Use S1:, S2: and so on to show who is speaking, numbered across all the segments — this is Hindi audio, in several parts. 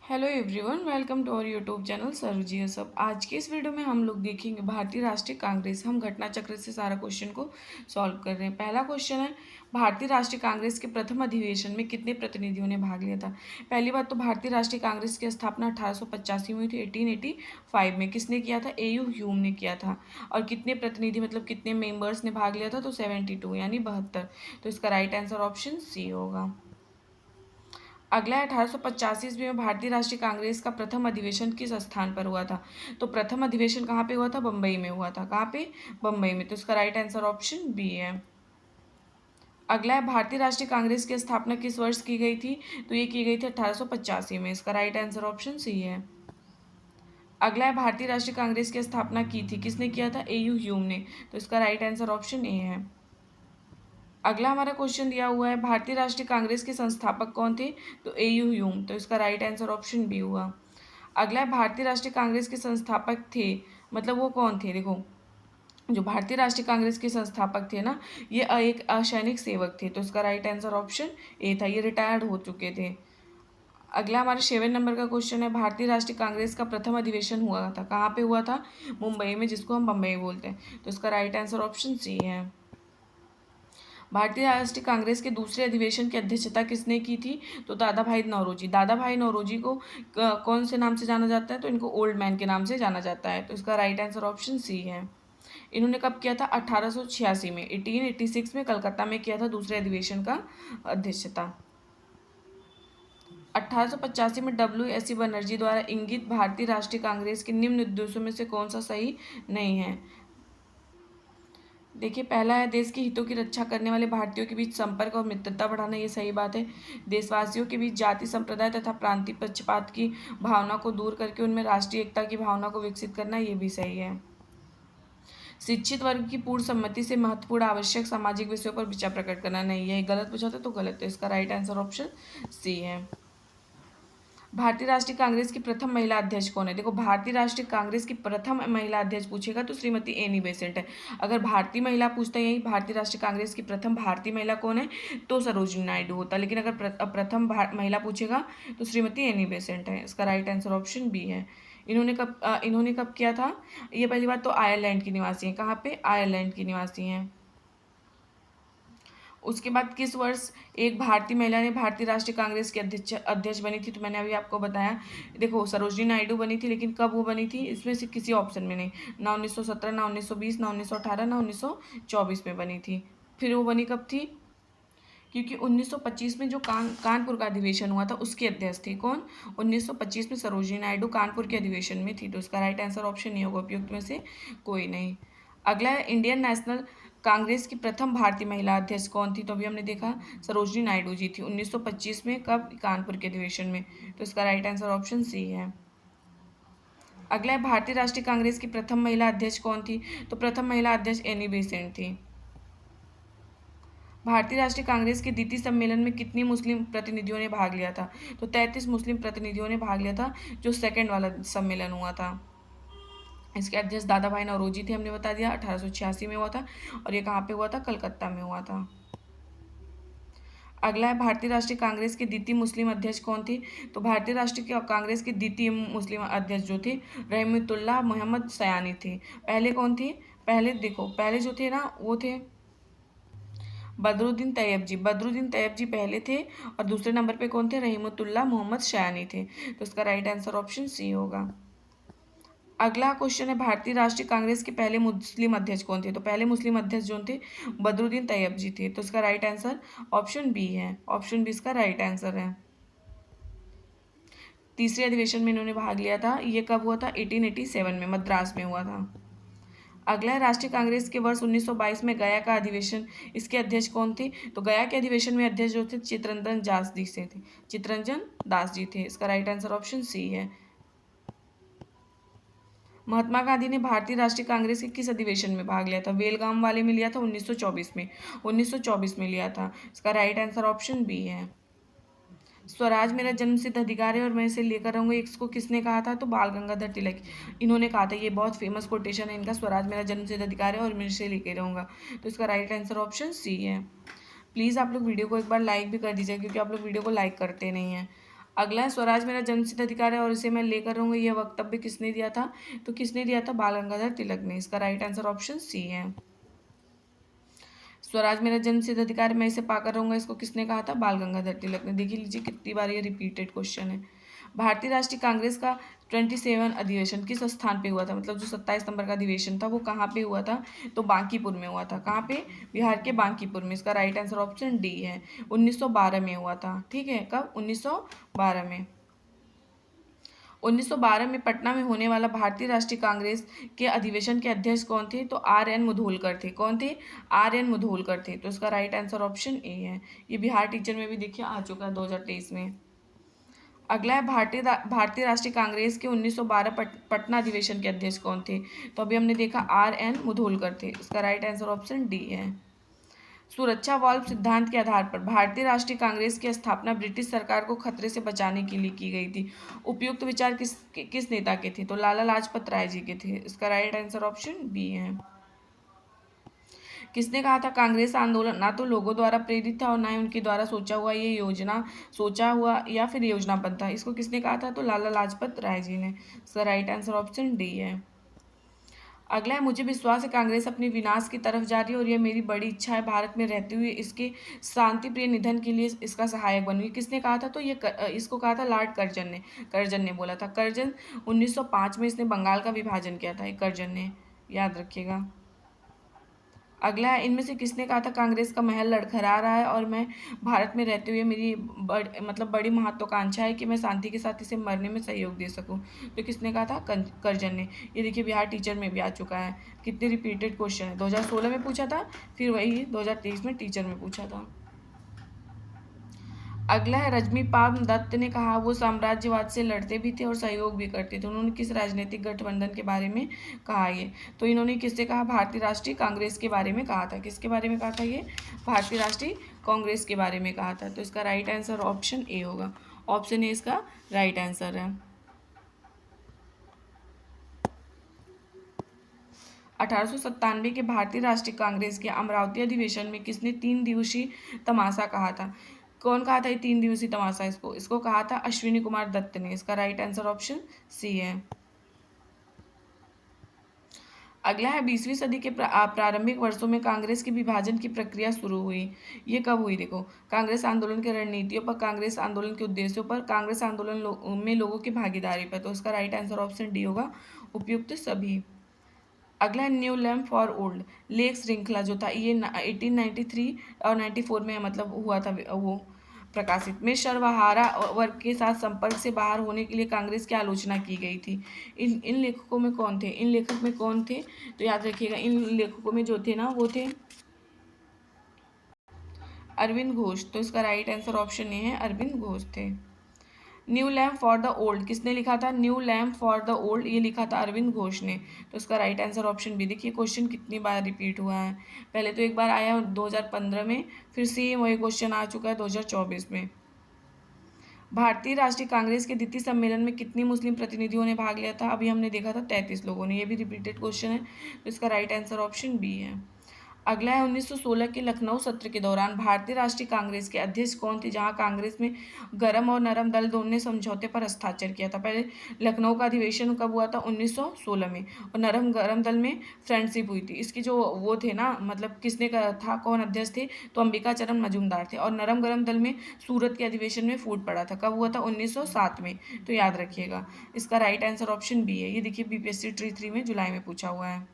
S1: Hello everyone, welcome to our YouTube channel सर्वजीय सब। आज के इस वीडियो में हम लोग देखेंगे भारतीय राष्ट्रीय कांग्रेस। हम घटना चक्र से सारा क्वेश्चन को सॉल्व कर रहे हैं। पहला क्वेश्चन है, भारतीय राष्ट्रीय कांग्रेस के प्रथम अधिवेशन में कितने प्रतिनिधियों ने भाग लिया था। पहली बात तो भारतीय राष्ट्रीय कांग्रेस की स्थापना 1885 में हुई थी। 1885 में किसने किया था? ए यू ह्यूम ने किया था। और कितने प्रतिनिधि मतलब कितने मेंबर्स ने भाग लिया था? तो 72 यानी 72। तो इसका राइट आंसर ऑप्शन सी होगा। अगला है, 1885 ईस्वी में भारतीय राष्ट्रीय कांग्रेस का प्रथम अधिवेशन किस स्थान पर हुआ था। तो प्रथम अधिवेशन कहाँ पे हुआ था? बम्बई में हुआ था। कहाँ पे? बम्बई में। तो इसका राइट आंसर ऑप्शन बी है। अगला है, भारतीय राष्ट्रीय कांग्रेस की स्थापना किस वर्ष की गई थी। तो ये की गई थी 1885 में। इसका राइट आंसर ऑप्शन सी है। अगला है, भारतीय राष्ट्रीय कांग्रेस की स्थापना की थी किसने किया था? ए यू ह्यूम ने। तो इसका राइट आंसर ऑप्शन ए है। अगला हमारा क्वेश्चन दिया हुआ है, भारतीय राष्ट्रीय कांग्रेस के संस्थापक कौन थे। तो ए यू ह्यूम। तो इसका राइट आंसर ऑप्शन बी हुआ। अगला है, भारतीय राष्ट्रीय कांग्रेस के संस्थापक थे, मतलब वो कौन थे। देखो, जो भारतीय राष्ट्रीय कांग्रेस के संस्थापक थे ना, ये एक असैनिक सेवक थे। तो इसका राइट आंसर ऑप्शन ए था। ये रिटायर्ड हो चुके थे। अगला हमारे 7 नंबर का क्वेश्चन है, भारतीय राष्ट्रीय कांग्रेस का प्रथम अधिवेशन हुआ था कहाँ पे हुआ था? मुंबई में, जिसको हम बम्बई बोलते हैं। तो इसका राइट आंसर ऑप्शन सी है। भारतीय राष्ट्रीय कांग्रेस के दूसरे अधिवेशन की अध्यक्षता किसने की थी? तो दादा भाई नौरोजी। दादा भाई नौरोजी को कौन से नाम से जाना जाता है? तो इनको ओल्ड मैन के नाम से जाना जाता है। तो इसका राइट आंसर ऑप्शन सी है। इन्होंने कब किया था? 1886 में। 1886 में कलकत्ता में किया था दूसरे अधिवेशन का अध्यक्षता। 1885 में डब्ल्यू.एस.सी. बनर्जी द्वारा इंगित भारतीय राष्ट्रीय कांग्रेस के निम्न उद्देश्यों में से कौन सा सही नहीं है। देखिए, पहला है, देश के हितों की रक्षा करने वाले भारतीयों के बीच संपर्क और मित्रता बढ़ाना। ये सही बात है। देशवासियों के बीच जाति संप्रदाय तथा प्रांतीय पक्षपात की भावना को दूर करके उनमें राष्ट्रीय एकता की भावना को विकसित करना, ये भी सही है। शिक्षित वर्ग की पूर्ण सम्मति से महत्वपूर्ण आवश्यक सामाजिक विषयों पर विचार प्रकट करना, नहीं है। गलत पूछा था तो गलत है। इसका राइट आंसर ऑप्शन सी है। भारतीय राष्ट्रीय कांग्रेस की प्रथम महिला अध्यक्ष कौन है? देखो, भारतीय राष्ट्रीय कांग्रेस की प्रथम महिला अध्यक्ष पूछेगा तो श्रीमती एनी बेसेंट है। अगर भारतीय महिला पूछता है, यही भारतीय राष्ट्रीय कांग्रेस की प्रथम भारतीय महिला कौन है, तो सरोजिनी नायडू होता। लेकिन अगर प्रथम महिला पूछेगा तो श्रीमती एनी बेसेंट है। इसका राइट आंसर ऑप्शन बी है। इन्होंने कब किया था? ये पहली बात तो आयरलैंड की निवासी हैं। कहाँ पे? आयरलैंड की निवासी हैं। उसके बाद किस वर्ष एक भारतीय महिला ने भारतीय राष्ट्रीय कांग्रेस की अध्यक्ष बनी थी? तो मैंने अभी आपको बताया। देखो, सरोजिनी नायडू बनी थी, लेकिन कब वो बनी थी? इसमें से किसी ऑप्शन में नहीं। ना 1917, ना 1920, ना 1918, ना 1924 में बनी थी। फिर वो बनी कब थी? क्योंकि 1925 में जो कानपुर का अधिवेशन हुआ था, उसकी अध्यक्ष थी कौन? 1925 में सरोजिनी नायडू कानपुर के अधिवेशन में थी। तो इसका राइट आंसर ऑप्शन नहीं होगा, उपयुक्त में से कोई नहीं। अगला है, इंडियन नेशनल कांग्रेस की प्रथम भारतीय महिला अध्यक्ष कौन थी? तो अभी हमने देखा सरोजिनी नायडू जी थी। 1925 में। कब? कानपुर के अधिवेशन में। तो इसका राइट आंसर ऑप्शन सी है। अगला है, भारतीय राष्ट्रीय कांग्रेस की प्रथम महिला अध्यक्ष कौन थी? तो प्रथम महिला अध्यक्ष एनी बेसेंट थी। भारतीय राष्ट्रीय कांग्रेस के द्वितीय सम्मेलन में कितनी मुस्लिम प्रतिनिधियों ने भाग लिया था? तो 33 मुस्लिम प्रतिनिधियों ने भाग लिया था, जो सेकंड वाला सम्मेलन हुआ था। इसके अध्यक्ष दादा भाई नौरोजी थे, हमने बता दिया। 1886 में हुआ था। और ये कहाँ पे हुआ था? कलकत्ता में हुआ था। अगला है, भारतीय राष्ट्रीय कांग्रेस के द्वितीय मुस्लिम अध्यक्ष कौन थे? तो भारतीय राष्ट्रीय कांग्रेस के द्वितीय मुस्लिम अध्यक्ष जो थे, रहमतुल्लाह मोहम्मद सयानी थे। पहले कौन थे? पहले देखो, पहले जो थे ना, वो थे बदरुद्दीन तैयब जी। बदरुद्दीन तैयब जी पहले थे। और दूसरे नंबर पे कौन थे? रहमतुल्लाह मोहम्मद सयानी थे। तो इसका राइट आंसर ऑप्शन सी होगा। अगला क्वेश्चन है, भारतीय राष्ट्रीय कांग्रेस के पहले मुस्लिम अध्यक्ष कौन थे? तो पहले मुस्लिम अध्यक्ष जो थे, बदरुद्दीन तैयब जी थे। तो इसका राइट आंसर ऑप्शन बी है। ऑप्शन बी इसका राइट आंसर है। तीसरे अधिवेशन में इन्होंने भाग लिया था। ये कब हुआ था? 1887 में, मद्रास में हुआ था। अगला है, राष्ट्रीय कांग्रेस के वर्ष 1922 में गया का अधिवेशन, इसके अध्यक्ष कौन थे? तो गया के अधिवेशन में अध्यक्ष जो थे, चित्तरंजन दास जी से थे। चित्तरंजन दास जी थे। इसका राइट आंसर ऑप्शन सी है। महात्मा गांधी ने भारतीय राष्ट्रीय कांग्रेस के किस अधिवेशन में भाग लिया था? बेलगाम वाले में लिया था 1924 में। 1924 में लिया था। इसका राइट आंसर ऑप्शन बी है। स्वराज मेरा जन्मसिद्ध अधिकार है और मैं इसे लेकर रहूंगा, इसको किसने कहा था? तो बाल गंगाधर तिलक, इन्होंने कहा था। ये बहुत फेमस कोटेशन है इनका, स्वराज मेरा जन्मसिद्ध अधिकार है और मैं इसे लेकर रहूंगा। तो इसका राइट आंसर ऑप्शन सी है। प्लीज़ आप लोग वीडियो को एक बार लाइक भी कर दीजिए, क्योंकि आप लोग वीडियो को लाइक करते नहीं हैं। अगला है स्वराज मेरा जन्मसिद्ध अधिकार है और इसे मैं लेकर रहूंगा, यह वक्तव्य किसने दिया था? तो किसने दिया था? बाल गंगाधर तिलक ने। इसका राइट आंसर ऑप्शन सी है। स्वराज मेरा जन्मसिद्ध अधिकार है, मैं इसे पाकर रहूंगा, इसको किसने कहा था? बाल गंगाधर तिलक ने। देखिए लीजिए कितनी बार ये रिपीटेड क्वेश्चन है। भारतीय राष्ट्रीय कांग्रेस का 27 अधिवेशन किस स्थान पे हुआ था? मतलब जो 27 नंबर का अधिवेशन था वो कहाँ पे हुआ था? तो बांकीपुर में हुआ था। कहाँ पे? बिहार के बांकीपुर में। इसका राइट आंसर ऑप्शन डी है। 1912 में हुआ था। ठीक है, कब? 1912 में। 1912 में पटना में होने वाला भारतीय राष्ट्रीय कांग्रेस के अधिवेशन के अध्यक्ष कौन थे? तो आर एन मुधोलकर थे। कौन थे? आर एन मुधोलकर थे। तो इसका राइट आंसर ऑप्शन ए है। ये बिहार टीचर में भी देखिए आ चुका है 2023 में। अगला है भारतीय राष्ट्रीय कांग्रेस के 1912 पटना अधिवेशन के अध्यक्ष कौन थे? तो अभी हमने देखा आर एन मुधोलकर थे। इसका राइट आंसर ऑप्शन डी है। सुरक्षा वाल्व सिद्धांत के आधार पर भारतीय राष्ट्रीय कांग्रेस की स्थापना ब्रिटिश सरकार को खतरे से बचाने के लिए की गई थी। उपयुक्त विचार किस नेता के थे? तो लाला लाजपत राय जी के थे। इसका राइट आंसर ऑप्शन बी है। किसने कहा था कांग्रेस आंदोलन ना तो लोगों द्वारा प्रेरित था और ना ही उनके द्वारा सोचा हुआ या फिर योजनाबद्ध था? इसको किसने कहा था? तो लाला लाजपत राय जी ने। इसका राइट आंसर ऑप्शन डी है। अगला है मुझे विश्वास है कांग्रेस अपने विनाश की तरफ जा रही है और यह मेरी बड़ी इच्छा है भारत में रहते हुए इसके शांति प्रिय निधन के लिए इसका सहायक बनूंगी। किसने कहा था? तो इसको कहा था लॉर्ड कर्जन ने। कर्जन ने बोला था। कर्जन 1905 में इसने बंगाल का विभाजन किया था। कर्जन ने, याद रखिएगा। अगला है इनमें से किसने कहा था कांग्रेस का महल लड़खड़ा रहा है और मैं भारत में रहते हुए मेरी बड़ी महत्वाकांक्षा है कि मैं शांति के साथ इसे मरने में सहयोग दे सकूं? तो किसने कहा था? कर्जन ने। ये देखिए बिहार टीचर में भी आ चुका है। कितने रिपीटेड क्वेश्चन है। 2016 में पूछा था, फिर वही 2023 में टीचर में पूछा था। अगला है रजनीपाल दत्त ने कहा वो साम्राज्यवाद से लड़ते भी थे और सहयोग भी करते थे। उन्होंने किस राजनीतिक गठबंधन के बारे में कहा ये? तो इन्होंने किससे कहा? भारतीय राष्ट्रीय कांग्रेस के बारे में कहा था। किसके बारे में कहा था ये? भारतीय राष्ट्रीय कांग्रेस के बारे में कहा था। तो इसका राइट आंसर ऑप्शन ए होगा। ऑप्शन ए इसका राइट आंसर है। 1897 के भारतीय राष्ट्रीय कांग्रेस के अमरावती अधिवेशन में किसने 3 दिवसीय तमाशा कहा था? कौन कहा था ये 3 दिवसीय तमाशा? इसको कहा था अश्विनी कुमार दत्त ने। इसका राइट आंसर ऑप्शन सी है। अगला है 20वीं सदी के प्रारंभिक वर्षों में कांग्रेस के विभाजन की प्रक्रिया शुरू हुई। ये कब हुई? देखो, कांग्रेस आंदोलन की रणनीतियों पर, कांग्रेस आंदोलन के उद्देश्यों पर, कांग्रेस आंदोलन में लोगों की भागीदारी पर। तो इसका राइट आंसर ऑप्शन डी होगा, उपयुक्त सभी। अगला है new lamp for old lake श्रृंखला जो था ये 1893 और 94 में मतलब हुआ था वो प्रकाशित में सर्वहारा वर्ग के साथ संपर्क से बाहर होने के लिए कांग्रेस की आलोचना की गई थी। इन लेखकों में कौन थे? इन लेखक में कौन थे? तो याद रखिएगा इन लेखकों में जो थे ना वो थे अरविंद घोष। तो इसका राइट आंसर ऑप्शन ए है, अरविंद घोष थे। New lamp for the old किसने लिखा था? New lamp for the old ये लिखा था अरविंद घोष ने। तो इसका राइट आंसर ऑप्शन बी। देखिए क्वेश्चन कितनी बार रिपीट हुआ है। पहले तो एक बार आया 2015 में, फिर सेम वही क्वेश्चन आ चुका है 2024 में। भारतीय राष्ट्रीय कांग्रेस के द्वितीय सम्मेलन में कितनी मुस्लिम प्रतिनिधियों ने भाग लिया था? अभी हमने देखा था 33 लोगों ने। ये भी रिपीटेड क्वेश्चन है। तो इसका राइट आंसर ऑप्शन बी है। अगला है 1916 के लखनऊ सत्र के दौरान भारतीय राष्ट्रीय कांग्रेस के अध्यक्ष कौन थे? जहां कांग्रेस में गरम और नरम दल दोनों ने समझौते पर हस्ताक्षर किया था। पहले लखनऊ का अधिवेशन कब हुआ था? 1916 में। और नरम गरम दल में फ्रेंडशिप हुई थी। इसकी जो वो थे ना, मतलब किसने का था, कौन अध्यक्ष थे? तो अंबिका चरण मजूमदार थे। और नरम गरम दल में सूरत के अधिवेशन में फूट पड़ा था। कब हुआ था? 1907 में। तो याद रखिएगा इसका राइट आंसर ऑप्शन बी है। ये देखिए बीपीएससी ट्री 3 में जुलाई में पूछा हुआ है।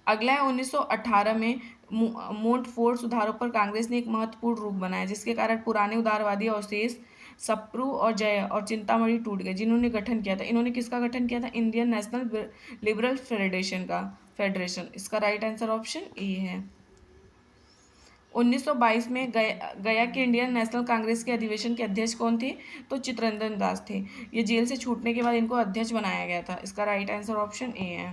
S1: अगला है 1918 में मोंटफोर्ट सुधारों पर कांग्रेस ने एक महत्वपूर्ण रूप बनाया जिसके कारण पुराने उदारवादी अवशेष सप्रू और जय और चिंतामणि टूट गए। जिन्होंने गठन किया था, इन्होंने किसका गठन किया था? Indian national liberal federation. इसका राइट आंसर ऑप्शन ए है। 1922 में गया के इंडियन नेशनल कांग्रेस के अधिवेशन के अध्यक्ष कौन थे? तो चित्तरंजन दास थे। ये जेल से छूटने के बाद इनको अध्यक्ष बनाया गया था। इसका राइट आंसर ऑप्शन ए है।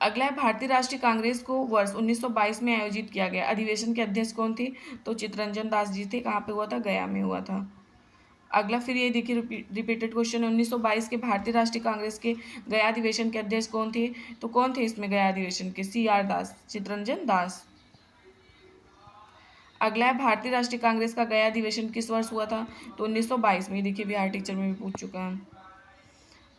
S1: अगला है भारतीय राष्ट्रीय कांग्रेस को वर्ष 1922 में आयोजित किया गया अधिवेशन के अध्यक्ष कौन थे? तो चित्तरंजन दास जी थे। कहाँ पे हुआ था? गया में हुआ था। अगला फिर ये देखिए रिपीटेड क्वेश्चन है। 1922 के भारतीय राष्ट्रीय कांग्रेस के गया अधिवेशन के अध्यक्ष कौन थे? तो कौन थे इसमें गया अधिवेशन के? CR दास, चित्तरंजन दास। अगला है भारतीय राष्ट्रीय कांग्रेस का गया अधिवेशन किस वर्ष हुआ था? तो 1922 में। देखिए बिहार टीचर में भी पूछ चुका है।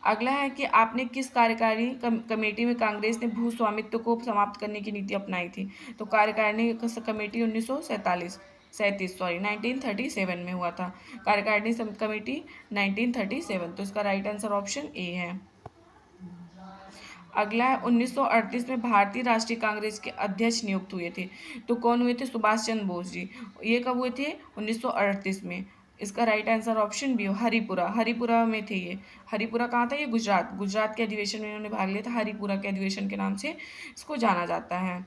S1: अगला है कि आपने किस कार्यकारिणी कमेटी में कांग्रेस ने भू स्वामित्व को समाप्त करने की नीति अपनाई थी? तो कार्यकारिणी कमेटी 1937 में हुआ था। कार्यकारिणी कमेटी 1937। तो इसका राइट आंसर ऑप्शन ए है। अगला है 1938 में भारतीय राष्ट्रीय कांग्रेस के अध्यक्ष नियुक्त हुए थे। तो कौन हुए थे? सुभाष चंद्र बोस जी। ये कब हुए थे? 1938 में। इसका राइट आंसर ऑप्शन बी हो, हरिपुरा। हरिपुरा में थे ये। हरिपुरा कहाँ था? ये गुजरात। गुजरात के अधिवेशन में इन्होंने भाग लिया था। हरिपुरा के अधिवेशन के नाम से इसको जाना जाता है।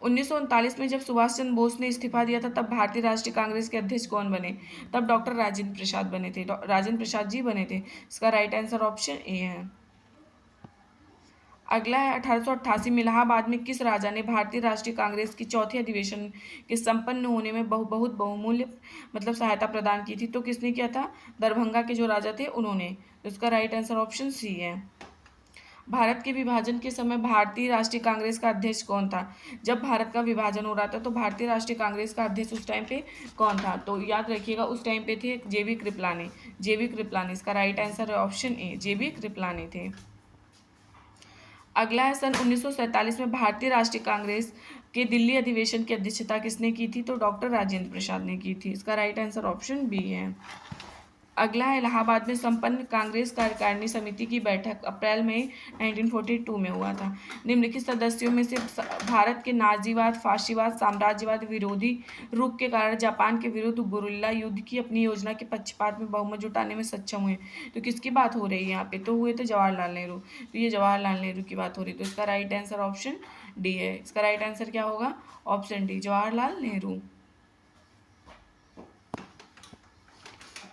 S1: 1939 में जब सुभाष चंद्र बोस ने इस्तीफा दिया था तब भारतीय राष्ट्रीय कांग्रेस के अध्यक्ष कौन बने? तब डॉक्टर राजेंद्र प्रसाद बने थे। राजेंद्र प्रसाद जी बने थे। इसका राइट आंसर ऑप्शन ए है। अगला है 1888 में इलाहाबाद में किस राजा ने भारतीय राष्ट्रीय कांग्रेस की चौथे अधिवेशन के संपन्न होने में बहुत बहुमूल्य सहायता प्रदान की थी? तो किसने किया था? दरभंगा के जो राजा थे उन्होंने। तो इसका राइट आंसर ऑप्शन सी है। भारत के विभाजन के समय भारतीय राष्ट्रीय कांग्रेस का अध्यक्ष कौन था? जब भारत का विभाजन हो रहा था तो भारतीय राष्ट्रीय कांग्रेस का अध्यक्ष उस टाइम पे कौन था? तो याद रखिएगा उस टाइम पे थे जेबी कृपलानी। जेबी कृपलानी। इसका राइट आंसर है ऑप्शन ए, जेबी कृपलानी थे। अगला है सन 1947 में भारतीय राष्ट्रीय कांग्रेस के दिल्ली अधिवेशन की अध्यक्षता किसने की थी? तो डॉक्टर राजेंद्र प्रसाद ने की थी। इसका राइट आंसर ऑप्शन बी है। अगला है इलाहाबाद में संपन्न कांग्रेस कार्यकारिणी समिति की बैठक अप्रैल में 1942 में हुआ था। निम्नलिखित सदस्यों में से भारत के नाजीवाद, फाशीवाद, साम्राज्यवाद विरोधी रुख के कारण जापान के विरुद्ध गुरिल्ला युद्ध की अपनी योजना के पक्षपात में बहुमत जुटाने में सक्षम हुए। तो किसकी बात हो रही है यहाँ पे? तो हुए थे जवाहरलाल नेहरू। तो ये जवाहरलाल नेहरू की बात हो रही है। तो इसका राइट आंसर ऑप्शन डी है। इसका राइट आंसर क्या होगा? Option D, Jawaharlal Nehru.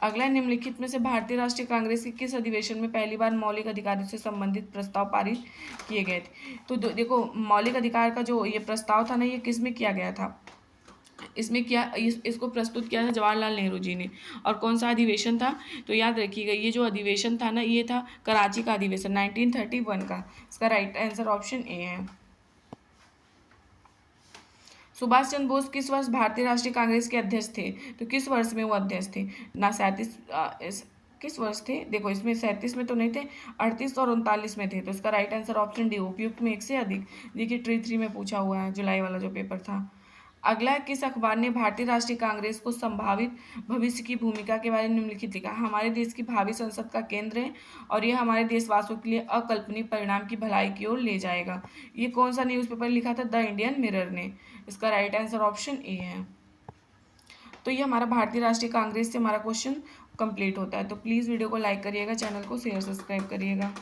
S1: अगला निम्नलिखित में से भारतीय राष्ट्रीय कांग्रेस के किस अधिवेशन में पहली बार मौलिक अधिकारों से संबंधित प्रस्ताव पारित किए गए थे? तो देखो मौलिक अधिकार का जो ये प्रस्ताव था ना, ये किस में किया गया था? इसमें इसको प्रस्तुत किया था जवाहरलाल नेहरू जी ने। और कौन सा अधिवेशन था? तो याद रखिएगा ये जो अधिवेशन था ना, ये था कराची का अधिवेशन 1931 का। इसका राइट आंसर ऑप्शन ए है। सुभाष चंद्र बोस किस वर्ष भारतीय राष्ट्रीय कांग्रेस के अध्यक्ष थे? तो किस वर्ष में वो अध्यक्ष थे? ना 37 किस वर्ष थे? देखो इसमें 37 में तो नहीं थे, 38 और 39 में थे। तो इसका राइट आंसर ऑप्शन डी, उपयुक्त में एक से अधिक। देखिए ट्री 3 में पूछा हुआ है, जुलाई वाला जो पेपर था। अगला किस अखबार ने भारतीय राष्ट्रीय कांग्रेस को संभावित भविष्य की भूमिका के बारे में निम्नलिखित लिखा? हमारे देश की भावी संसद का केंद्र है और यह हमारे देशवासियों के लिए अकल्पनीय परिणाम की भलाई की ओर ले जाएगा। ये कौन सा न्यूज़पेपर लिखा था? द इंडियन मिरर ने। इसका राइट आंसर ऑप्शन ए है। तो ये हमारा भारतीय राष्ट्रीय कांग्रेस से हमारा क्वेश्चन कंप्लीट होता है। तो प्लीज़ वीडियो को लाइक करिएगा, चैनल को शेयर सब्सक्राइब करिएगा।